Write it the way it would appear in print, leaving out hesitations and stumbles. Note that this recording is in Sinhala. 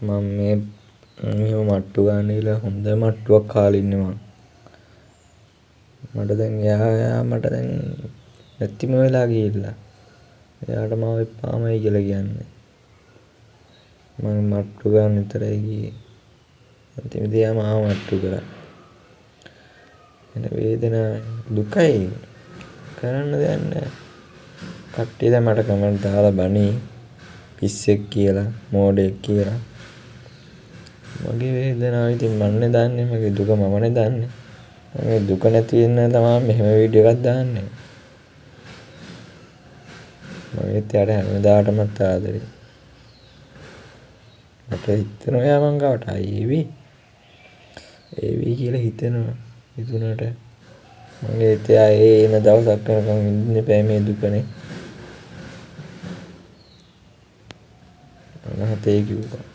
මම මේ මෙහෙම මට්ටු ගන්න කියලා හොඳ මට්ටුවක් කාලා ඉන්නේ මං. මට දැන් එයා මට දැන් නැතිම වෙලා ගිහිල්ලා. එයාට මාව එපාමයි කියලා කියන්නේ. මම මට්ටු ගන්න විතරයි ගියේ. අන්තිමේදී එයා මාව මට්ටු කරා. එන වේදනාව දුකයි. කරන්න දෙයක් නැහැ. කට්ටිය දැන් මට කමෙන්ට් දාලා බනී පිස්සෙක් කියලා, මෝඩයෙක් කියලා. මගේ වේදනාව ඉතින් මන්නේ දන්නේ, මගේ දුක මමනේ දන්නේ. මගේ දුක නැති වෙන්න තමයි මෙහෙම වීඩියෝ එකක් දාන්නේ. මගේත් යාට හැමදාටම ආදරේ. මට හිතෙනවා යා මං ගාවට ඒවි කියලා හිතෙනවා. හිතුණාට මගේ හිතේ එන දවසක් වෙනකම් ඉන්න බෑ මේ දුකනේ. අනහතේ කිව්වා.